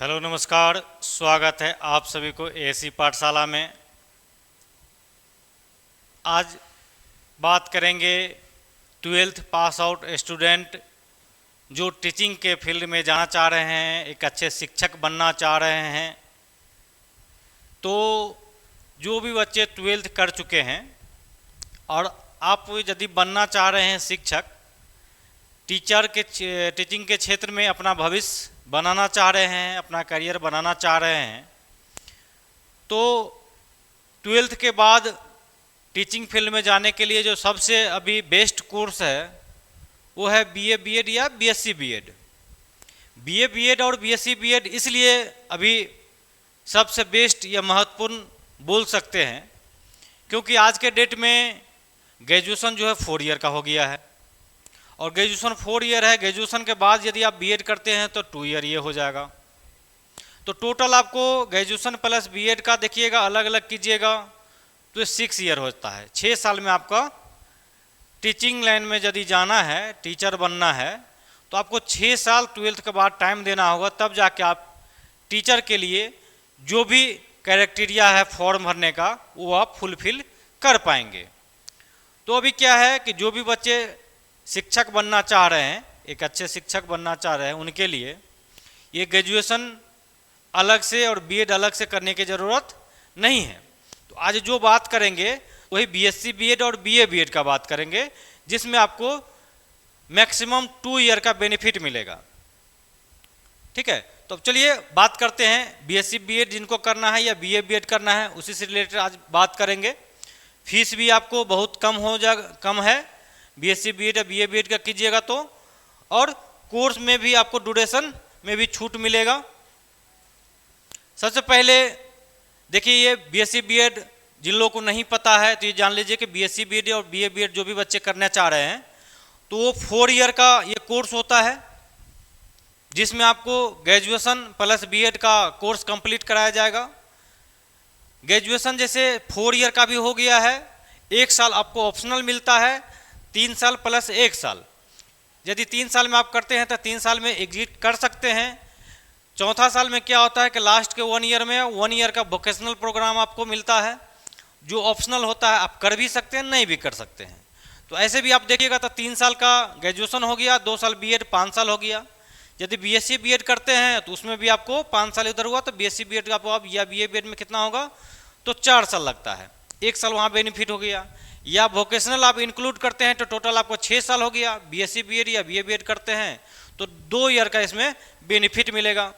Hello नमस्कार, स्वागत है आप सभी को एसी पाठशाला में। आज बात करेंगे 12th पास आउट स्टूडेंट जो टीचिंग के फील्ड में जाना चाह रहे हैं, एक अच्छे शिक्षक बनना चाह रहे हैं। तो जो भी बच्चे 12th कर चुके हैं और आप यदि बनना चाह रहे हैं शिक्षक, टीचिंग के क्षेत्र में अपना भविष्य बनाना चाह रहे हैं, अपना करियर बनाना चाह रहे हैं, तो 12th के बाद टीचिंग फील्ड में जाने के लिए जो सबसे अभी बेस्ट कोर्स है वो है बीए बीएड या बीएससी बीएड। बीए बीएड और बीएससी बीएड इसलिए अभी सबसे बेस्ट या महत्वपूर्ण बोल सकते हैं क्योंकि आज के डेट में ग्रेजुएशन जो है 4 ईयर का हो गया है और ग्रेजुएशन 4 ईयर है। ग्रेजुएशन के बाद यदि आप बीएड करते हैं तो 2 ईयर ये हो जाएगा। तो टोटल आपको ग्रेजुएशन प्लस बीएड का देखिएगा, अलग अलग कीजिएगा तो 6 ईयर होता है। 6 साल में आपका टीचिंग लाइन में यदि जाना है, टीचर बनना है, तो आपको 6 साल 12th के बाद टाइम देना होगा, तब जाके आप टीचर के लिए जो भी क्राइटेरिया है फॉर्म भरने का वो आप फुलफिल कर पाएंगे। तो अभी क्या है कि जो भी बच्चे शिक्षक बनना चाह रहे हैं, एक अच्छे शिक्षक बनना चाह रहे हैं, उनके लिए ये ग्रेजुएशन अलग से और बीएड अलग से करने की ज़रूरत नहीं है। तो आज जो बात करेंगे वही बीएससी बीएड और बीए बीएड का बात करेंगे, जिसमें आपको मैक्सिमम 2 ईयर का बेनिफिट मिलेगा। ठीक है, तो चलिए बात करते हैं बीएससी बीएड जिनको करना है या बीए बीएड करना है, उसी से रिलेटेड आज बात करेंगे। फीस भी आपको बहुत कम है बीएससी बीएड या बीए बीएड का कीजिएगा तो, और कोर्स में भी आपको ड्यूरेशन में भी छूट मिलेगा। सबसे पहले देखिए, ये बीएससी बीएड जिन लोगों को नहीं पता है तो ये जान लीजिए कि बीएससी बीएड और बीए बीएड जो भी बच्चे करना चाह रहे हैं तो वो 4 ईयर का ये कोर्स होता है, जिसमें आपको ग्रेजुएशन प्लस बीएड का कोर्स कंप्लीट कराया जाएगा। ग्रेजुएशन जैसे 4 ईयर का भी हो गया है, 1 साल आपको ऑप्शनल मिलता है, 3 साल प्लस 1 साल। यदि 3 साल में आप करते हैं तो 3 साल में एग्जिट कर सकते हैं। चौथा साल में क्या होता है कि लास्ट के 1 ईयर में 1 ईयर का वोकेशनल प्रोग्राम आपको मिलता है, जो ऑप्शनल होता है, आप कर भी सकते हैं, नहीं भी कर सकते हैं। तो ऐसे भी आप देखिएगा तो 3 साल का ग्रेजुएशन हो गया, 2 साल बीएड, 5 साल हो गया। यदि बीएससी बीएड करते हैं तो उसमें भी आपको 5 साल इधर हुआ, तो बीएससी बीएड का आप या बीए बीएड में कितना होगा तो 4 साल लगता है, 1 साल वहाँ बेनिफिट हो गया। या वोकेशनल आप इंक्लूड करते हैं तो टोटल आपको 6 साल हो गया। बीएससी बीएड या बीए बीएड करते हैं तो 2 ईयर का इसमें बेनिफिट मिलेगा।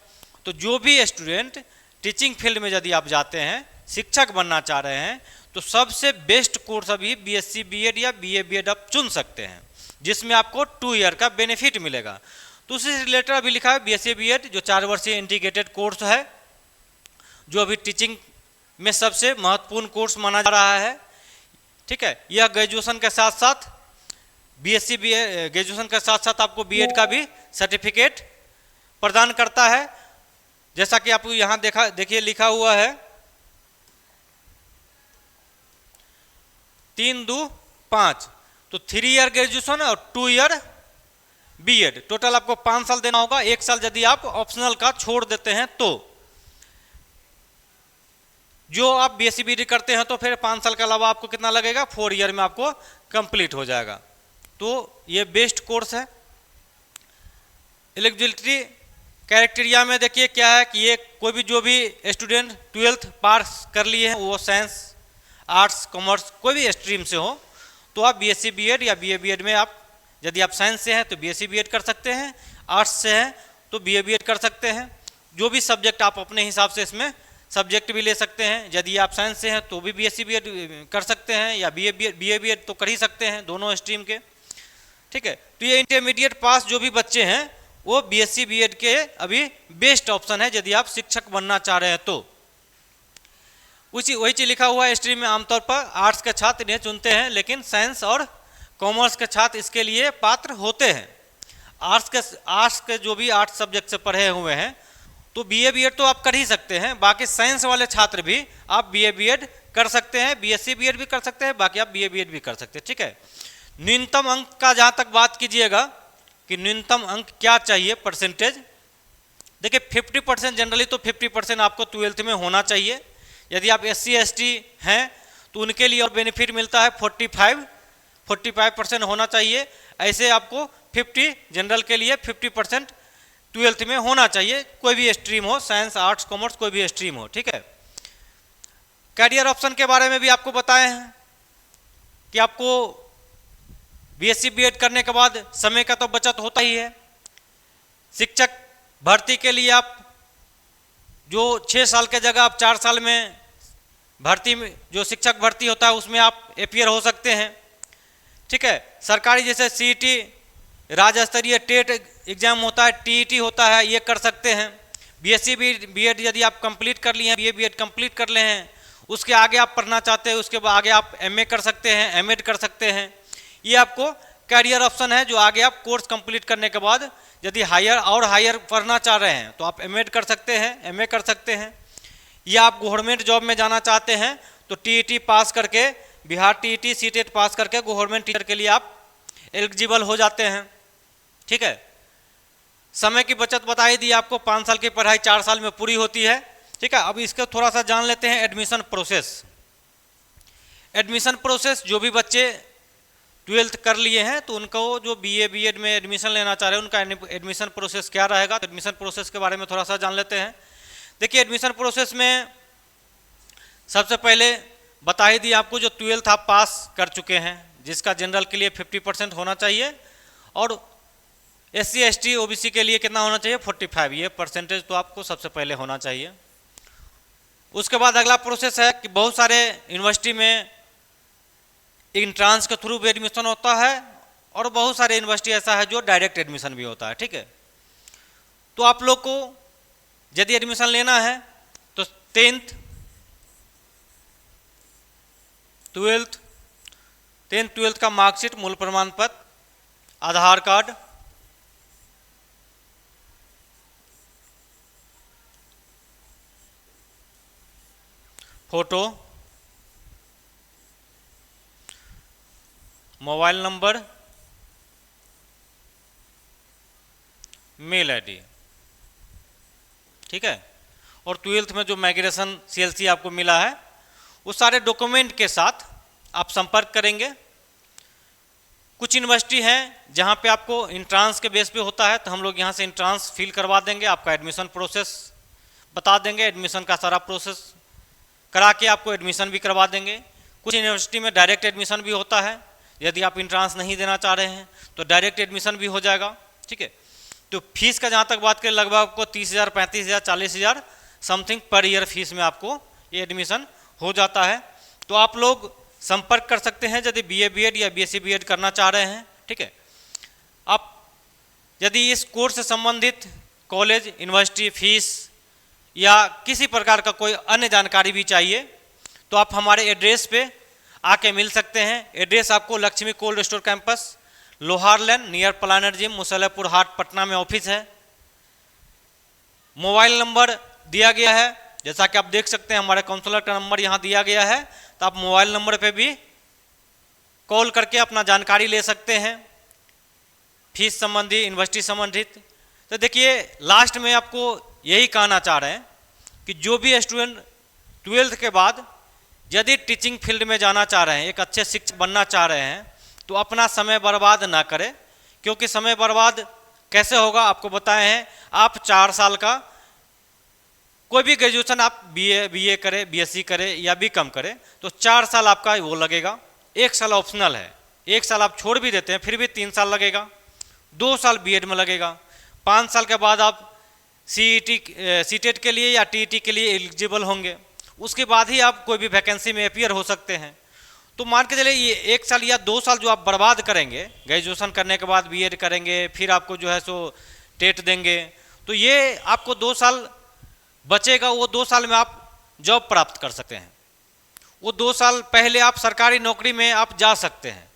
तो जो भी स्टूडेंट टीचिंग फील्ड में यदि आप जाते हैं, शिक्षक बनना चाह रहे हैं, तो सबसे बेस्ट कोर्स अभी बीएससी बीएड या बीए बीएड आप चुन सकते हैं, जिसमें आपको 2 ईयर का बेनिफिट मिलेगा। तो उसी से रिलेटेड अभी लिखा है बीएससी बीएड, जो 4 वर्षीय इंटीग्रेटेड कोर्स है, जो अभी टीचिंग में सबसे महत्वपूर्ण कोर्स माना जा रहा है। ठीक है, यह ग्रेजुएशन के साथ साथ बीएससी बीए ग्रेजुएशन के साथ साथ आपको बीएड का भी सर्टिफिकेट प्रदान करता है। जैसा कि आपको यहाँ देखिए लिखा हुआ है 3, 2, 5, तो 3 ईयर ग्रेजुएशन और 2 ईयर बीएड, टोटल आपको 5 साल देना होगा। 1 साल यदि आप ऑप्शनल का छोड़ देते हैं तो, जो आप बीएससी बीएड करते हैं तो फिर 5 साल के अलावा आपको कितना लगेगा, 4 ईयर में आपको कंप्लीट हो जाएगा। तो ये बेस्ट कोर्स है। एलिजिबिलिटी क्राइटेरिया में देखिए क्या है कि ये कोई भी जो भी स्टूडेंट 12th पास कर लिए हैं, वो साइंस, आर्ट्स, कॉमर्स कोई भी स्ट्रीम से हो, तो आप बीएससी बीएड या बीए बीएड में आप, यदि आप साइंस से हैं तो बीएससी बीएड कर सकते हैं, आर्ट्स से हैं तो बीए बीएड कर सकते हैं। जो भी सब्जेक्ट आप अपने हिसाब से इसमें सब्जेक्ट भी ले सकते हैं। यदि आप साइंस से हैं तो भी बीएससी बीएड कर सकते हैं, या बीए बीएड तो कर ही सकते हैं, दोनों स्ट्रीम के। ठीक है, तो ये इंटरमीडिएट पास जो भी बच्चे हैं वो बीएससी बीएड के अभी बेस्ट ऑप्शन है यदि आप शिक्षक बनना चाह रहे हैं तो। वही चीज लिखा हुआ है स्ट्रीम में आमतौर पर आर्ट्स के छात्र इन्हें चुनते हैं, लेकिन साइंस और कॉमर्स के छात्र इसके लिए पात्र होते हैं। आर्ट्स के जो भी 8 सब्जेक्ट से पढ़े हुए हैं तो बीए बीएड तो आप कर ही सकते हैं। बाकी साइंस वाले छात्र भी आप बीए बीएड कर सकते हैं, बीएससी बीएड भी कर सकते हैं, बाकी आप बीए बीएड भी कर सकते हैं। ठीक है, न्यूनतम अंक का जहाँ तक बात कीजिएगा कि न्यूनतम अंक क्या चाहिए परसेंटेज, देखिए 50% जनरली तो 50% आपको 12th में होना चाहिए। यदि आप SC ST हैं तो उनके लिए और बेनिफिट मिलता है 45% होना चाहिए। ऐसे आपको 50 जनरल के लिए 50% 12th में होना चाहिए, कोई भी स्ट्रीम हो, साइंस आर्ट्स कॉमर्स कोई भी स्ट्रीम हो, ठीक है। कैरियर ऑप्शन के बारे में भी आपको बताए हैं कि आपको BSc BEd करने के बाद समय का तो बचत होता ही है। शिक्षक भर्ती के लिए आप जो 6 साल के जगह आप 4 साल में भर्ती में जो शिक्षक भर्ती होता है उसमें आप अपीयर हो सकते हैं, ठीक है। सरकारी जैसे CET, राज्य स्तरीय टेट एग्जाम होता है, TET होता है, ये कर सकते हैं। BSc BEd यदि आप कंप्लीट कर लिए हैं, BA BEd कंप्लीट कर ले हैं, उसके आगे आप पढ़ना चाहते हैं, उसके आगे आप MA कर सकते हैं, MEd कर सकते हैं। ये आपको कैरियर ऑप्शन है जो आगे आप कोर्स कंप्लीट करने के बाद यदि हायर पढ़ना चाह रहे हैं तो आप MEd कर सकते हैं, MA कर सकते हैं। या आप गवर्नमेंट जॉब में जाना चाहते हैं तो TET पास करके, बिहार TET CTET पास करके गवर्नमेंट टीचर के लिए आप एलिजिबल हो जाते हैं, ठीक है। समय की बचत बता ही दी आपको, 5 साल की पढ़ाई 4 साल में पूरी होती है, ठीक है। अब इसका थोड़ा सा जान लेते हैं एडमिशन प्रोसेस। एडमिशन प्रोसेस, जो भी बच्चे 12th कर लिए हैं तो उनको जो BA BEd में एडमिशन लेना चाह रहे हैं उनका एडमिशन प्रोसेस क्या रहेगा, तो एडमिशन प्रोसेस के बारे में थोड़ा सा जान लेते हैं। देखिए एडमिशन प्रोसेस में सबसे पहले बता ही दी आपको, जो 12th आप पास कर चुके हैं, जिसका जनरल के लिए 50% होना चाहिए और SC ST OBC के लिए कितना होना चाहिए, 45, ये परसेंटेज तो आपको सबसे पहले होना चाहिए। उसके बाद अगला प्रोसेस है कि बहुत सारे यूनिवर्सिटी में एंट्रांस के थ्रू भी एडमिशन होता है और बहुत सारे यूनिवर्सिटी ऐसा है जो डायरेक्ट एडमिशन भी होता है, ठीक है। तो आप लोग को यदि एडमिशन लेना है तो 10th 12th का मार्कशीट, मूल प्रमाण पत्र, Aadhaar card, photo, mobile number, mail ID, ठीक है। और 12th में जो माइग्रेशन CLC आपको मिला है उस सारे डॉक्यूमेंट के साथ आप संपर्क करेंगे। कुछ यूनिवर्सिटी हैं जहां पे आपको इंट्रांस के बेस पे होता है तो हम लोग यहां से इंट्रांस फिल करवा देंगे, आपका एडमिशन प्रोसेस बता देंगे, एडमिशन का सारा प्रोसेस करा के आपको एडमिशन भी करवा देंगे। कुछ यूनिवर्सिटी में डायरेक्ट एडमिशन भी होता है, यदि आप इंट्रांस नहीं देना चाह रहे हैं तो डायरेक्ट एडमिशन भी हो जाएगा, ठीक है। तो फीस का जहाँ तक बात करें लगभग आपको 30,000, 35,000, 40,000 समथिंग पर ईयर फीस में आपको ये एडमिशन हो जाता है। तो आप लोग संपर्क कर सकते हैं यदि BA BEd या BSc BEd करना चाह रहे हैं, ठीक है। आप यदि इस कोर्स से संबंधित कॉलेज, यूनिवर्सिटी, फीस या किसी प्रकार का कोई अन्य जानकारी भी चाहिए तो आप हमारे एड्रेस पे आके मिल सकते हैं। एड्रेस आपको लक्ष्मी कोल्ड स्टोर कैंपस, लोहार लेन, नियर प्लानर जिम, मुसल्लहपुर हाट, पटना में ऑफिस है। मोबाइल नंबर दिया गया है, जैसा कि आप देख सकते हैं हमारे काउंसलर का नंबर यहाँ दिया गया है, तो आप मोबाइल नंबर पे भी कॉल करके अपना जानकारी ले सकते हैं, फीस संबंधी, यूनिवर्सिटी संबंधित। तो देखिए लास्ट में आपको यही कहना चाह रहे हैं कि जो भी स्टूडेंट 12th के बाद यदि टीचिंग फील्ड में जाना चाह रहे हैं, एक अच्छे शिक्षक बनना चाह रहे हैं, तो अपना समय बर्बाद ना करें। क्योंकि समय बर्बाद कैसे होगा आपको बताए हैं। आप 4 साल का कोई भी ग्रेजुएशन आप BA करें, BSc करें या BCom करें तो 4 साल आपका वो लगेगा। 1 साल ऑप्शनल है, 1 साल आप छोड़ भी देते हैं फिर भी 3 साल लगेगा, 2 साल BEd में लगेगा, 5 साल के बाद आप CTET के लिए या TET के लिए एलिजिबल होंगे, उसके बाद ही आप कोई भी वैकेंसी में अपीयर हो सकते हैं। तो मान के चलिए ये 1 साल या 2 साल जो आप बर्बाद करेंगे, ग्रेजुएशन करने के बाद BEd करेंगे, फिर आपको जो है सो टेट देंगे, तो ये आपको 2 साल बचेगा, वो 2 साल में आप जॉब प्राप्त कर सकते हैं। वो 2 साल पहले आप सरकारी नौकरी में आप जा सकते हैं।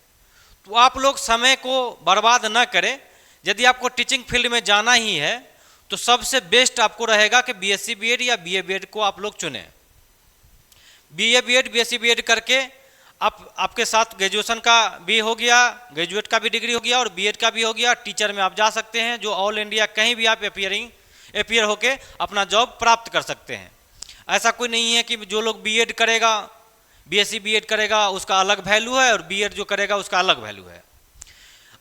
तो आप लोग समय को बर्बाद न करें। यदि आपको टीचिंग फील्ड में जाना ही है तो सबसे बेस्ट आपको रहेगा कि BSc BEd या BA BEd को आप लोग चुनें। BA BEd BSc BEd करके आपके साथ ग्रेजुएशन का भी हो गया, ग्रेजुएट का भी डिग्री हो गया और BEd का भी हो गया, टीचर में आप जा सकते हैं, जो ऑल इंडिया कहीं भी आप अपीयरिंग अपियर होके अपना जॉब प्राप्त कर सकते हैं। ऐसा कोई नहीं है कि जो लोग बीएड करेगा, बीएससी बीएड करेगा उसका अलग वैल्यू है और बीएड जो करेगा उसका अलग वैल्यू है।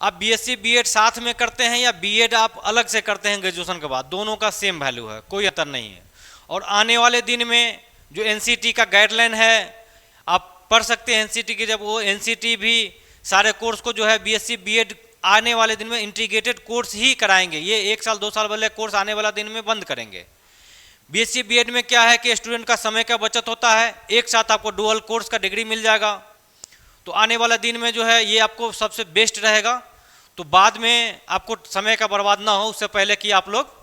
आप बीएससी बीएड साथ में करते हैं या बीएड आप अलग से करते हैं ग्रेजुएशन के बाद, दोनों का सेम वैल्यू है, कोई अंतर नहीं है। और आने वाले दिन में जो एनसीटी का गाइडलाइन है आप पढ़ सकते हैं एनसीटी की, जब वो एनसीटी भी सारे कोर्स को जो है बीएससी बीएड आने वाले दिन में इंटीग्रेटेड कोर्स ही कराएंगे। ये 1 साल 2 साल वाले कोर्स आने वाला दिन में बंद करेंगे। बीएससी बीएड में क्या है कि स्टूडेंट का समय का बचत होता है, एक साथ आपको डुअल कोर्स का डिग्री मिल जाएगा। तो आने वाला दिन में जो है ये आपको सबसे बेस्ट रहेगा। तो बाद में आपको समय का बर्बाद ना हो, उससे पहले कि आप लोग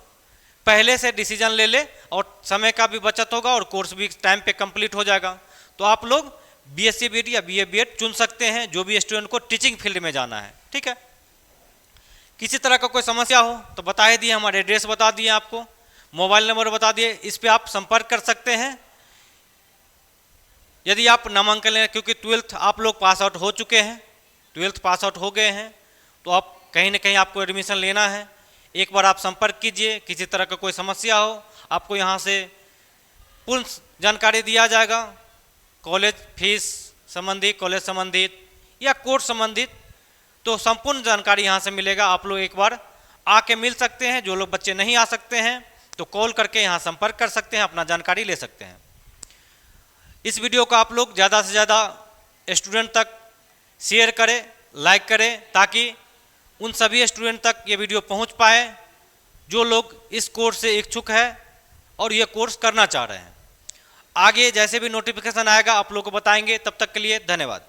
पहले से डिसीजन ले ले और समय का भी बचत होगा और कोर्स भी टाइम पे कंप्लीट हो जाएगा। तो आप लोग बीएससी बीएड या बीए बीएड चुन सकते हैं, जो भी स्टूडेंट को टीचिंग फील्ड में जाना है। ठीक है, किसी तरह का कोई समस्या हो तो बता ही दिए, हमारे एड्रेस बता दिए, आपको मोबाइल नंबर बता दिए, इस पे आप संपर्क कर सकते हैं। यदि आप नामांकन लें, क्योंकि 12th आप लोग पास आउट हो चुके हैं, 12th पास आउट हो गए हैं, तो आप कहीं ना कहीं आपको एडमिशन लेना है, एक बार आप संपर्क कीजिए। किसी तरह का कोई समस्या हो आपको यहाँ से पूर्ण जानकारी दिया जाएगा, कॉलेज फीस संबंधित, कॉलेज संबंधित या कोर्स संबंधित, तो संपूर्ण जानकारी यहाँ से मिलेगा। आप लोग एक बार आके मिल सकते हैं। जो लोग बच्चे नहीं आ सकते हैं तो कॉल करके यहाँ संपर्क कर सकते हैं, अपना जानकारी ले सकते हैं। इस वीडियो को आप लोग ज़्यादा से ज़्यादा स्टूडेंट तक शेयर करें, लाइक करें, ताकि उन सभी स्टूडेंट तक ये वीडियो पहुँच पाए जो लोग इस कोर्स से इच्छुक है और ये कोर्स करना चाह रहे हैं। आगे जैसे भी नोटिफिकेशन आएगा आप लोग को बताएंगे। तब तक के लिए धन्यवाद।